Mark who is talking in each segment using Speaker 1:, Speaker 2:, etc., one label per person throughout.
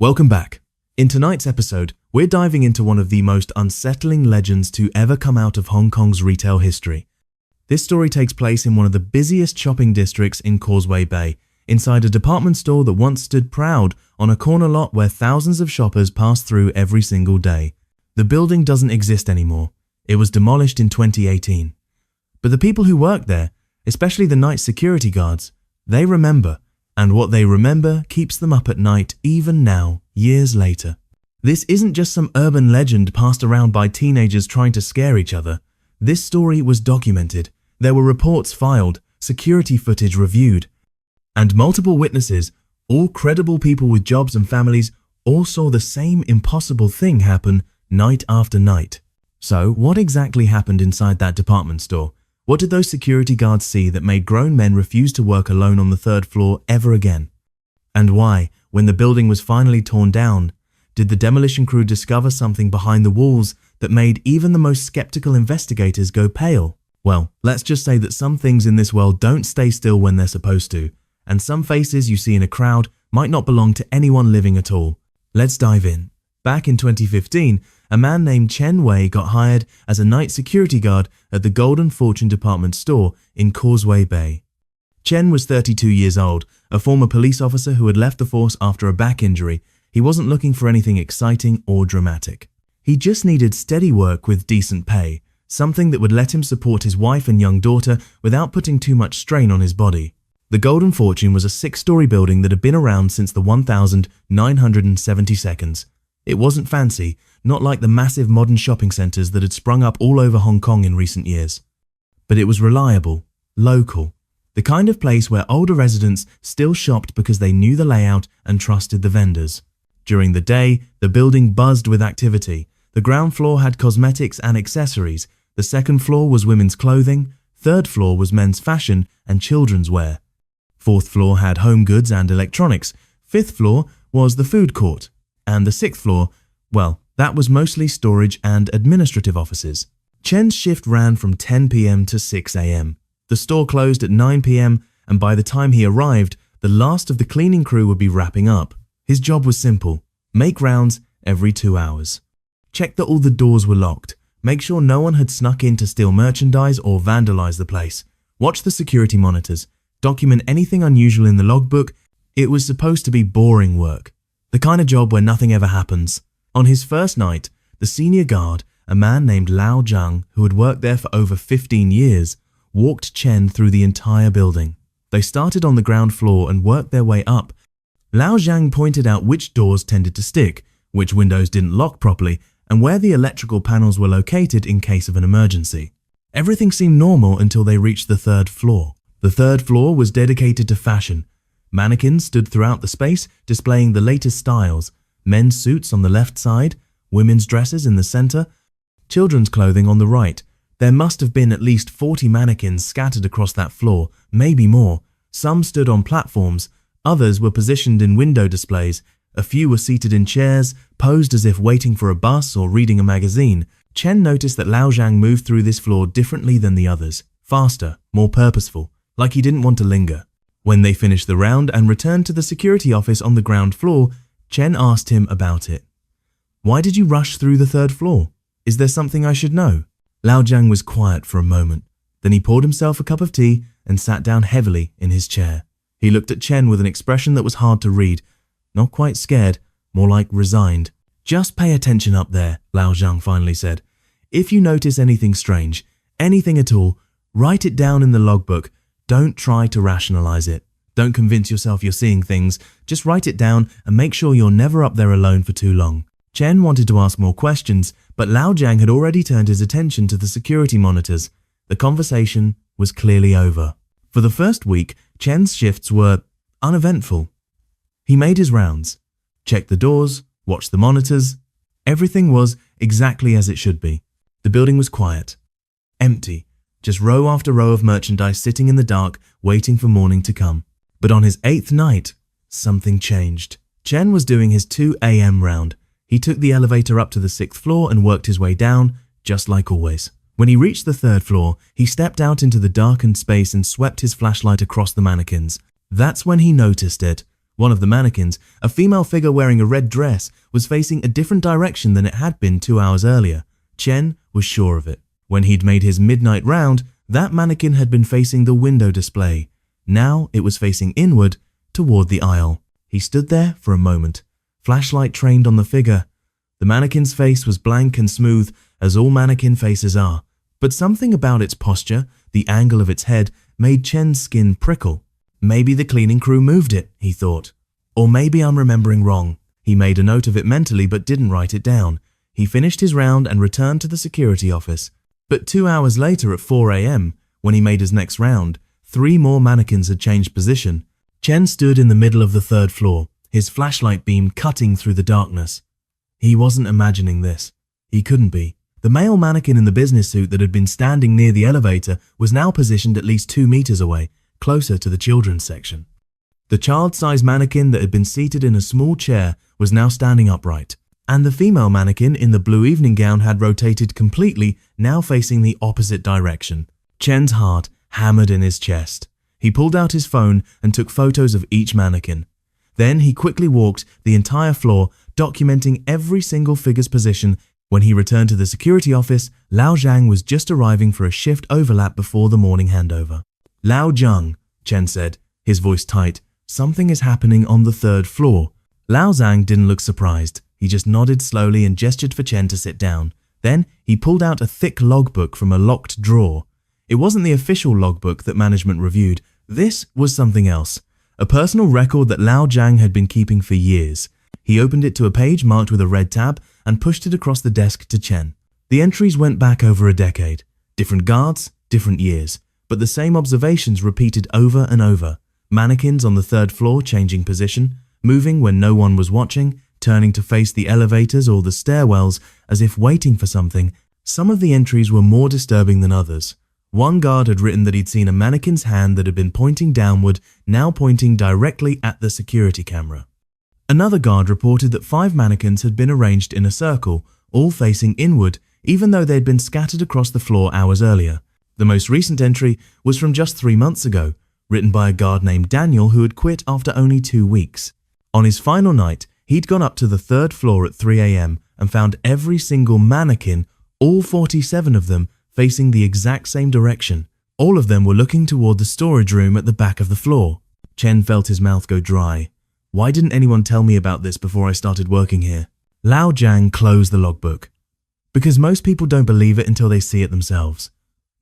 Speaker 1: Welcome back. In tonight's episode, we're diving into one of the most unsettling legends to ever come out of Hong Kong's retail history. This story takes place in one of the busiest shopping districts in Causeway Bay, inside a department store that once stood proud on a corner lot where thousands of shoppers pass through every single day. The building doesn't exist anymore. It was demolished in 2018. But the people who work there, especially the night security guards, they remember, and what they remember keeps them up at night even now, years later. This isn't just some urban legend passed around by teenagers trying to scare each other. This story was documented. There were reports filed, security footage reviewed, and multiple witnesses, all credible people with jobs and families, all saw the same impossible thing happen night after night. So, what exactly happened inside that department store? What did those security guards see that made grown men refuse to work alone on the third floor ever again? And why, when the building was finally torn down, did the demolition crew discover something behind the walls that made even the most skeptical investigators go pale? Well, let's just say that some things in this world don't stay still when they're supposed to, and some faces you see in a crowd might not belong to anyone living at all. Let's dive in. Back in 2015, a man named Chen Wei got hired as a night security guard at the Golden Fortune department store in Causeway Bay. Chen was 32 years old, a former police officer who had left the force after a back injury. He wasn't looking for anything exciting or dramatic. He just needed steady work with decent pay, something that would let him support his wife and young daughter without putting too much strain on his body. The Golden Fortune was a 6-story building that had been around since the 1972nd. It wasn't fancy, not like the massive modern shopping centres that had sprung up all over Hong Kong in recent years. But it was reliable, local, the kind of place where older residents still shopped because they knew the layout and trusted the vendors. During the day, the building buzzed with activity. The ground floor had cosmetics and accessories. The second floor was women's clothing. Third floor was men's fashion and children's wear. Fourth floor had home goods and electronics. Fifth floor was the food court. And the sixth floor, well, that was mostly storage and administrative offices. Chen's shift ran from 10 p.m. to 6 a.m. The store closed at 9 p.m. and by the time he arrived, the last of the cleaning crew would be wrapping up. His job was simple: make rounds every 2 hours. Check that all the doors were locked. Make sure no one had snuck in to steal merchandise or vandalize the place. Watch the security monitors. Document anything unusual in the logbook. It was supposed to be boring work. The kind of job where nothing ever happens. On his first night, the senior guard, a man named Lao Zhang, who had worked there for over 15 years, walked Chen through the entire building. They started on the ground floor and worked their way up. Lao Zhang pointed out which doors tended to stick, which windows didn't lock properly, and where the electrical panels were located in case of an emergency. Everything seemed normal until they reached the third floor. The third floor was dedicated to fashion. Mannequins stood throughout the space, displaying the latest styles. Men's suits on the left side, women's dresses in the center, children's clothing on the right. There must have been at least 40 mannequins scattered across that floor, maybe more. Some stood on platforms, others were positioned in window displays. A few were seated in chairs, posed as if waiting for a bus or reading a magazine. Chen noticed that Lao Zhang moved through this floor differently than the others, faster, more purposeful, like he didn't want to linger. When they finished the round and returned to the security office on the ground floor, Chen asked him about it. "Why did you rush through the third floor? Is there something I should know?" Lao Zhang was quiet for a moment. Then he poured himself a cup of tea and sat down heavily in his chair. He looked at Chen with an expression that was hard to read. Not quite scared, more like resigned. "Just pay attention up there," Lao Zhang finally said. "If you notice anything strange, anything at all, write it down in the logbook. Don't try to rationalize it. Don't convince yourself you're seeing things. Just write it down and make sure you're never up there alone for too long." Chen wanted to ask more questions, but Lao Zhang had already turned his attention to the security monitors. The conversation was clearly over. For the first week, Chen's shifts were uneventful. He made his rounds, checked the doors, watched the monitors. Everything was exactly as it should be. The building was quiet, empty, just row after row of merchandise sitting in the dark, waiting for morning to come. But on his 8th night, something changed. Chen was doing his 2 a.m. round. He took the elevator up to the 6th floor and worked his way down, just like always. When he reached the 3rd floor, he stepped out into the darkened space and swept his flashlight across the mannequins. That's when he noticed it. One of the mannequins, a female figure wearing a red dress, was facing a different direction than it had been 2 hours earlier. Chen was sure of it. When he'd made his midnight round, that mannequin had been facing the window display. Now it was facing inward toward the aisle. He stood there for a moment, flashlight trained on the figure. The mannequin's face was blank and smooth, as all mannequin faces are, but something about its posture, the angle of its head, made Chen's skin prickle. Maybe the cleaning crew moved it, he thought. Or maybe I'm remembering wrong. He made a note of it mentally but didn't write it down. He finished his round and returned to the security office. But 2 hours later at 4 a.m., when he made his next round, 3 more mannequins had changed position. Chen stood in the middle of the 3rd floor, his flashlight beam cutting through the darkness. He wasn't imagining this. He couldn't be. The male mannequin in the business suit that had been standing near the elevator was now positioned at least 2 meters away, closer to the children's section. The child-sized mannequin that had been seated in a small chair was now standing upright, and the female mannequin in the blue evening gown had rotated completely, now facing the opposite direction. Chen's heart hammered in his chest. He pulled out his phone and took photos of each mannequin. Then he quickly walked the entire floor, documenting every single figure's position. When he returned to the security office, Lao Zhang was just arriving for a shift overlap before the morning handover. Lao Zhang, Chen said, his voice tight, something is happening on the 3rd floor. Lao Zhang didn't look surprised. He just nodded slowly and gestured for Chen to sit down. Then he pulled out a thick logbook from a locked drawer. It wasn't the official logbook that management reviewed. This was something else. A personal record that Lao Zhang had been keeping for years. He opened it to a page marked with a red tab and pushed it across the desk to Chen. The entries went back over a decade. Different guards, different years, but the same observations repeated over and over. Mannequins on the 3rd floor changing position, moving when no one was watching, turning to face the elevators or the stairwells as if waiting for something. Some of the entries were more disturbing than others. One guard had written that he'd seen a mannequin's hand that had been pointing downward, now pointing directly at the security camera. Another guard reported that 5 mannequins had been arranged in a circle, all facing inward, even though they'd been scattered across the floor hours earlier. The most recent entry was from just 3 months ago, written by a guard named Daniel who had quit after only 2 weeks. On his final night, he'd gone up to the 3rd floor at 3 a.m. and found every single mannequin, all 47 of them, facing the exact same direction. All of them were looking toward the storage room at the back of the floor. Chen felt his mouth go dry. Why didn't anyone tell me about this before I started working here? Lao Zhang closed the logbook. Because most people don't believe it until they see it themselves.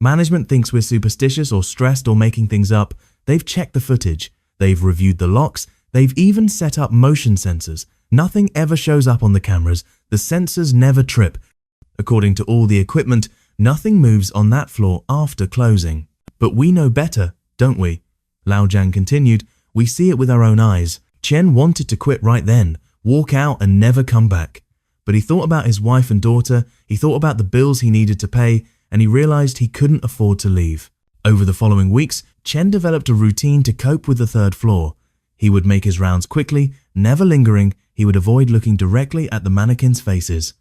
Speaker 1: Management thinks we're superstitious or stressed or making things up. They've checked the footage. They've reviewed the locks. They've even set up motion sensors. Nothing ever shows up on the cameras. The sensors never trip. According to all the equipment, nothing moves on that floor after closing. But we know better, don't we? Lao Zhang continued. We see it with our own eyes. Chen wanted to quit right then, walk out and never come back. But he thought about his wife and daughter, he thought about the bills he needed to pay, and he realized he couldn't afford to leave. Over the following weeks, Chen developed a routine to cope with the 3rd floor. He would make his rounds quickly, never lingering. He would avoid looking directly at the mannequins' faces.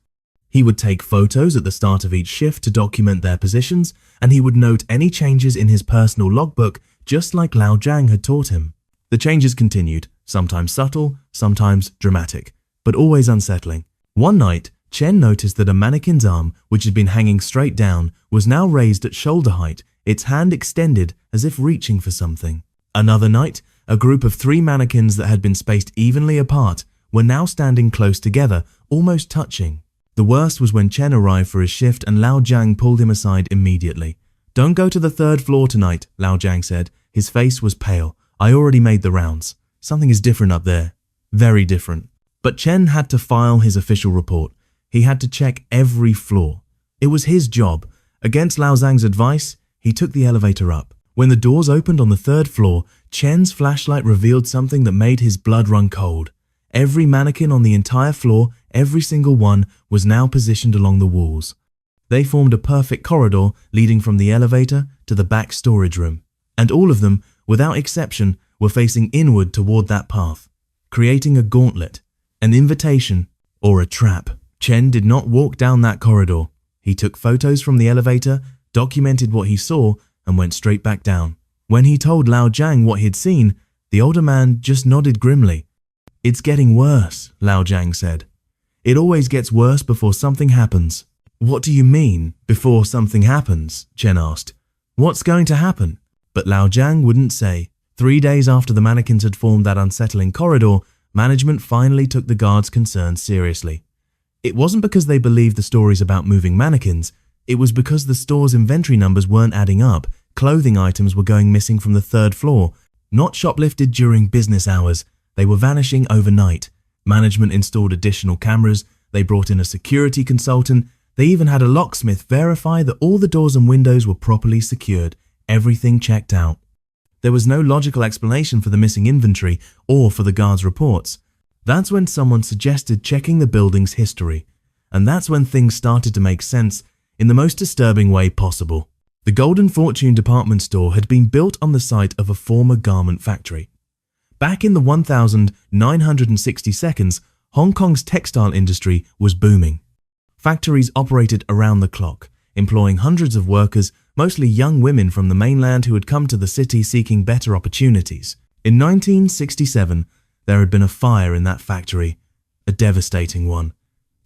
Speaker 1: He would take photos at the start of each shift to document their positions, and he would note any changes in his personal logbook, just like Lao Zhang had taught him. The changes continued, sometimes subtle, sometimes dramatic, but always unsettling. One night, Chen noticed that a mannequin's arm, which had been hanging straight down, was now raised at shoulder height, its hand extended as if reaching for something. Another night, a group of 3 mannequins that had been spaced evenly apart were now standing close together, almost touching. The worst was when Chen arrived for his shift and Lao Zhang pulled him aside immediately. Don't go to the 3rd floor tonight, Lao Zhang said. His face was pale. I already made the rounds. Something is different up there. Very different. But Chen had to file his official report. He had to check every floor. It was his job. Against Lao Zhang's advice, he took the elevator up. When the doors opened on the 3rd floor, Chen's flashlight revealed something that made his blood run cold. Every mannequin on the entire floor, every single one, was now positioned along the walls. They formed a perfect corridor leading from the elevator to the back storage room. And all of them, without exception, were facing inward toward that path, creating a gauntlet, an invitation, or a trap. Chen did not walk down that corridor. He took photos from the elevator, documented what he saw, and went straight back down. When he told Lao Zhang what he'd seen, The older man just nodded grimly. "It's getting worse," Lao Jiang said. "It always gets worse before something happens." "What do you mean, before something happens?" Chen asked. "What's going to happen?" But Lao Jiang wouldn't say. 3 days after the mannequins had formed that unsettling corridor, management finally took the guards' concerns seriously. It wasn't because they believed the stories about moving mannequins, it was because the store's inventory numbers weren't adding up. Clothing items were going missing from the 3rd floor, not shoplifted during business hours. They were vanishing overnight. Management installed additional cameras, they brought in a security consultant, they even had a locksmith verify that all the doors and windows were properly secured, everything checked out. There was no logical explanation for the missing inventory or for the guards' reports. That's when someone suggested checking the building's history. And that's when things started to make sense in the most disturbing way possible. The Golden Fortune department store had been built on the site of a former garment factory. Back in the 1960s, Hong Kong's textile industry was booming. Factories operated around the clock, employing hundreds of workers, mostly young women from the mainland who had come to the city seeking better opportunities. In 1967, there had been a fire in that factory, a devastating one.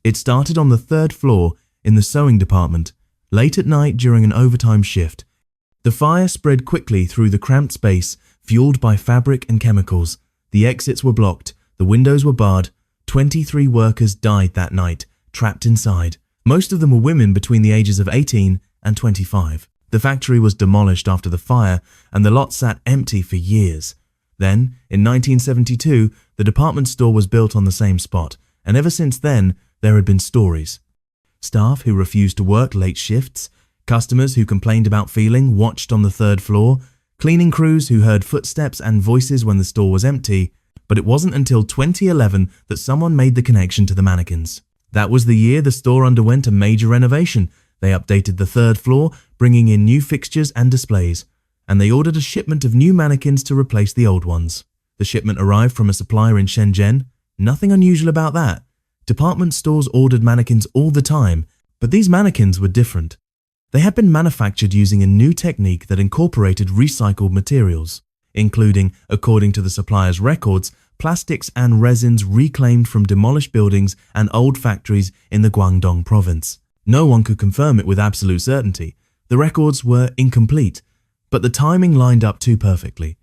Speaker 1: It started on the 3rd floor in the sewing department, late at night during an overtime shift. The fire spread quickly through the cramped space, fueled by fabric and chemicals. The exits were blocked, the windows were barred. 23 workers died that night, trapped inside. Most of them were women between the ages of 18 and 25. The factory was demolished after the fire, and the lot sat empty for years. Then, in 1972, the department store was built on the same spot, and ever since then, there had been stories. Staff who refused to work late shifts, customers who complained about feeling watched on the 3rd floor, cleaning crews who heard footsteps and voices when the store was empty. But it wasn't until 2011 that someone made the connection to the mannequins. That was the year the store underwent a major renovation. They updated the 3rd floor, bringing in new fixtures and displays, and they ordered a shipment of new mannequins to replace the old ones. The shipment arrived from a supplier in Shenzhen. Nothing unusual about that. Department stores ordered mannequins all the time, but these mannequins were different. They had been manufactured using a new technique that incorporated recycled materials, including, according to the supplier's records, plastics and resins reclaimed from demolished buildings and old factories in the Guangdong province. No one could confirm it with absolute certainty. The records were incomplete, but the timing lined up too perfectly.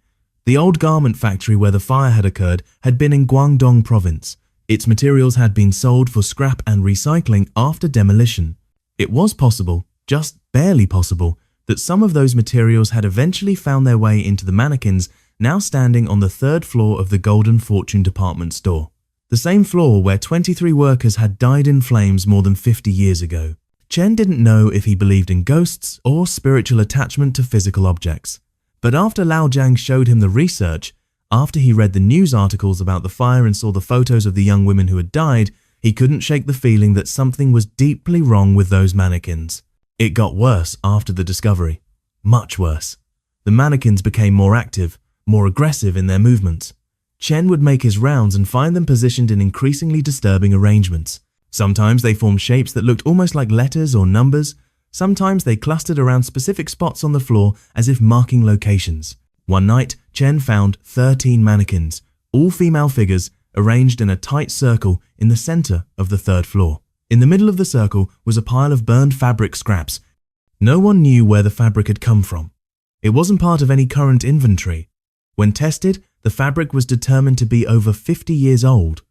Speaker 1: The old garment factory where the fire had occurred had been in Guangdong province. Its materials had been sold for scrap and recycling after demolition. It was possible, just barely possible, that some of those materials had eventually found their way into the mannequins now standing on the 3rd floor of the Golden Fortune department store. The same floor where 23 workers had died in flames more than 50 years ago. Chen didn't know if he believed in ghosts or spiritual attachment to physical objects. But after Lao Jiang showed him the research, after he read the news articles about the fire and saw the photos of the young women who had died, he couldn't shake the feeling that something was deeply wrong with those mannequins. It got worse after the discovery. Much worse. The mannequins became more active, more aggressive in their movements. Chen would make his rounds and find them positioned in increasingly disturbing arrangements. Sometimes they formed shapes that looked almost like letters or numbers. Sometimes they clustered around specific spots on the floor as if marking locations. One night, Chen found 13 mannequins, all female figures, arranged in a tight circle in the center of the 3rd floor. In the middle of the circle was a pile of burned fabric scraps. No one knew where the fabric had come from. It wasn't part of any current inventory. When tested, the fabric was determined to be over 50 years old,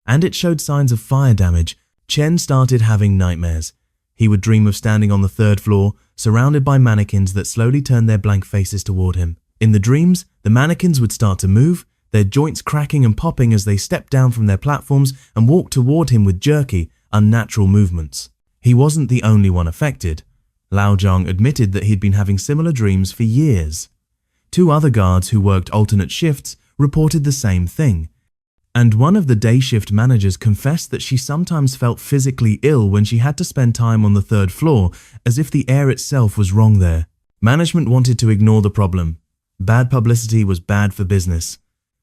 Speaker 1: and it showed signs of fire damage. Chen started having nightmares. He would dream of standing on the 3rd floor, surrounded by mannequins that slowly turned their blank faces toward him. In the dreams, the mannequins would start to move, their joints cracking and popping as they stepped down from their platforms and walked toward him with jerky, unnatural movements. He wasn't the only one affected. Lao Jiang admitted that he'd been having similar dreams for years. 2 other guards who worked alternate shifts reported the same thing. And one of the day shift managers confessed that she sometimes felt physically ill when she had to spend time on the 3rd floor, as if the air itself was wrong there. Management wanted to ignore the problem. Bad publicity was bad for business.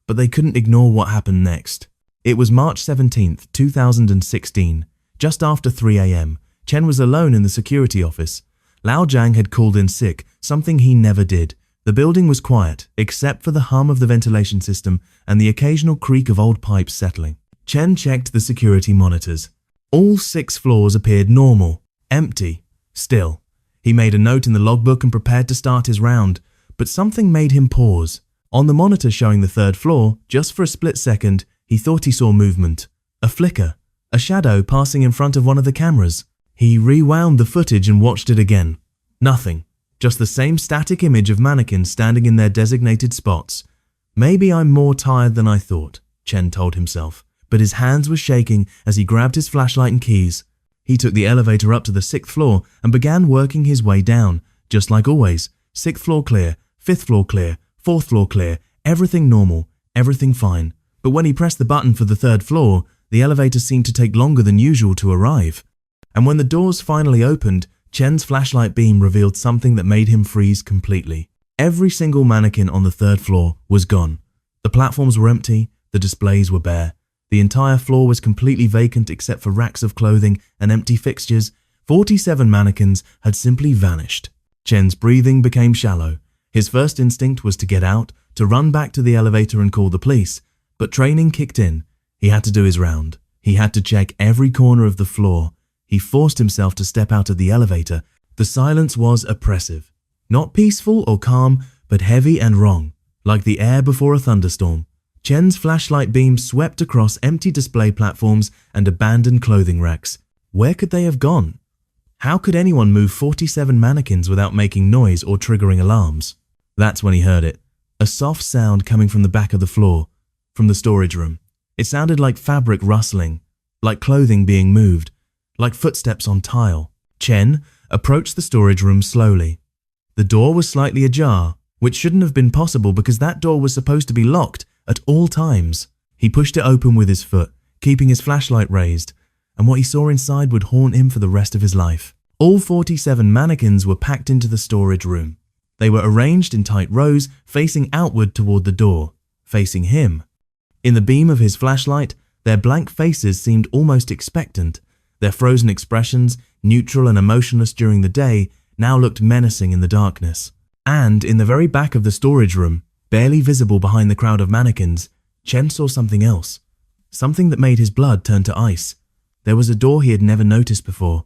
Speaker 1: But they couldn't ignore what happened next. It was March 17th, 2016. Just after 3 a.m., Chen was alone in the security office. Lao Jiang had called in sick, something he never did. The building was quiet, except for the hum of the ventilation system and the occasional creak of old pipes settling. Chen checked the security monitors. All 6 floors appeared normal, empty, still. He made a note in the logbook and prepared to start his round, but something made him pause. On the monitor showing the 3rd floor, just for a split second, he thought he saw movement. A flicker, a shadow passing in front of one of the cameras. He rewound the footage and watched it again. Nothing. Just the same static image of mannequins standing in their designated spots. Maybe I'm more tired than I thought, Chen told himself, but his hands were shaking as he grabbed his flashlight and keys. He took the elevator up to the 6th floor and began working his way down, just like always. 6th floor clear, 5th floor clear, 4th floor clear, everything normal, everything fine. But when he pressed the button for the 3rd floor, the elevator seemed to take longer than usual to arrive. And when the doors finally opened, Chen's flashlight beam revealed something that made him freeze completely. Every single mannequin on the 3rd floor was gone. The platforms were empty, the displays were bare. The entire floor was completely vacant except for racks of clothing and empty fixtures. 47 mannequins had simply vanished. Chen's breathing became shallow. His first instinct was to get out, to run back to the elevator and call the police. But training kicked in. He had to do his round. He had to check every corner of the floor. He forced himself to step out of the elevator. The silence was oppressive. Not peaceful or calm, but heavy and wrong, like the air before a thunderstorm. Chen's flashlight beam swept across empty display platforms and abandoned clothing racks. Where could they have gone? How could anyone move 47 mannequins without making noise or triggering alarms? That's when he heard it. A soft sound coming from the back of the floor, from the storage room. It sounded like fabric rustling, like clothing being moved, like footsteps on tile. Chen approached the storage room slowly. The door was slightly ajar, which shouldn't have been possible because that door was supposed to be locked at all times. He pushed it open with his foot, keeping his flashlight raised, and what he saw inside would haunt him for the rest of his life. All 47 mannequins were packed into the storage room. They were arranged in tight rows, facing outward toward the door, facing him. In the beam of his flashlight, their blank faces seemed almost expectant. Their frozen expressions, neutral and emotionless during the day, now looked menacing in the darkness. And in the very back of the storage room, barely visible behind the crowd of mannequins, Chen saw something else. Something that made his blood turn to ice. There was a door he had never noticed before.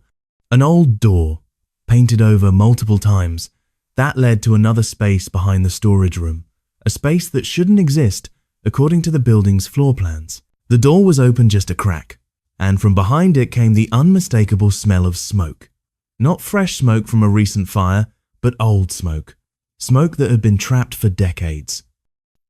Speaker 1: An old door, painted over multiple times. That led to another space behind the storage room. A space that shouldn't exist, according to the building's floor plans. The door was open just a crack, and from behind it came the unmistakable smell of smoke. Not fresh smoke from a recent fire, but old smoke. Smoke that had been trapped for decades.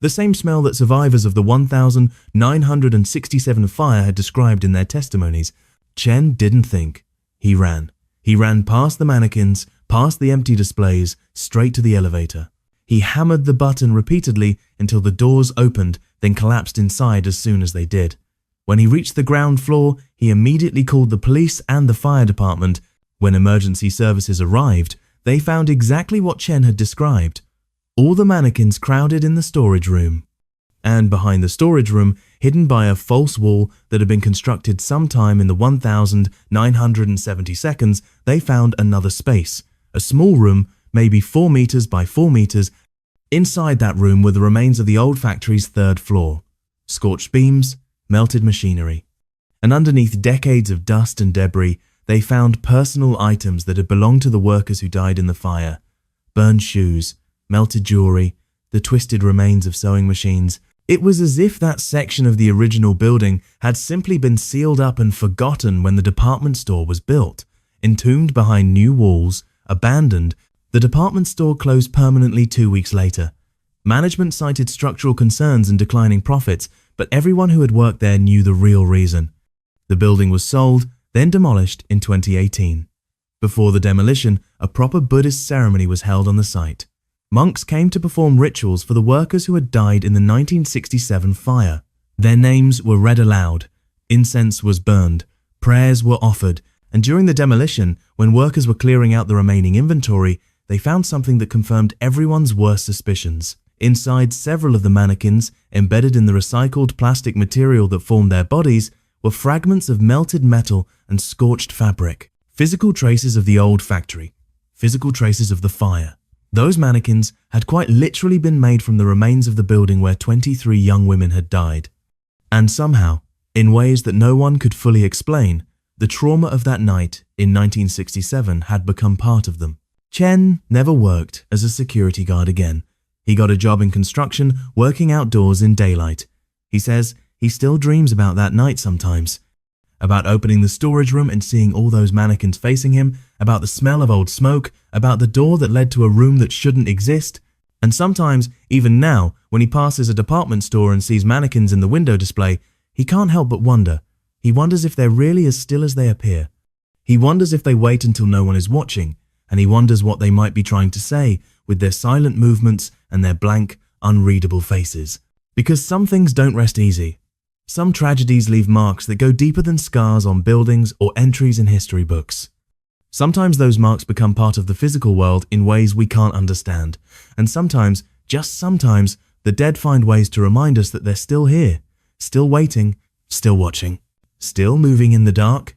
Speaker 1: The same smell that survivors of the 1967 fire had described in their testimonies. Chen didn't think. He ran. He ran past the mannequins, past the empty displays, straight to the elevator. He hammered the button repeatedly until the doors opened, then collapsed inside as soon as they did. When he reached the ground floor, he immediately called the police and the fire department. When emergency services arrived, they found exactly what Chen had described. All the mannequins crowded in the storage room. And behind the storage room, hidden by a false wall that had been constructed sometime in the 1970 seconds, they found another space. A small room, maybe 4 meters by 4 meters. Inside that room were the remains of the old factory's 3rd floor. Scorched beams, melted machinery. And underneath decades of dust and debris, they found personal items that had belonged to the workers who died in the fire. Burned shoes, melted jewelry, the twisted remains of sewing machines. It was as if that section of the original building had simply been sealed up and forgotten when the department store was built. Entombed behind new walls, abandoned, the department store closed permanently 2 weeks later. Management cited structural concerns and declining profits, but everyone who had worked there knew the real reason. The building was sold, then demolished in 2018. Before the demolition, a proper Buddhist ceremony was held on the site. Monks came to perform rituals for the workers who had died in the 1967 fire. Their names were read aloud, incense was burned, prayers were offered, and during the demolition, when workers were clearing out the remaining inventory, they found something that confirmed everyone's worst suspicions. Inside several of the mannequins, embedded in the recycled plastic material that formed their bodies, were fragments of melted metal and scorched fabric. Physical traces of the old factory. Physical traces of the fire. Those mannequins had quite literally been made from the remains of the building where 23 young women had died. And somehow, in ways that no one could fully explain, the trauma of that night in 1967 had become part of them. Chen never worked as a security guard again. He got a job in construction, working outdoors in daylight. He says he still dreams about that night sometimes. About opening the storage room and seeing all those mannequins facing him, about the smell of old smoke, about the door that led to a room that shouldn't exist. And sometimes, even now, when he passes a department store and sees mannequins in the window display, he can't help but wonder. He wonders if they're really as still as they appear. He wonders if they wait until no one is watching, and he wonders what they might be trying to say with their silent movements and their blank, unreadable faces. Because some things don't rest easy. Some tragedies leave marks that go deeper than scars on buildings or entries in history books. Sometimes those marks become part of the physical world in ways we can't understand, and sometimes, just sometimes, the dead find ways to remind us that they're still here, still waiting, still watching, still moving in the dark,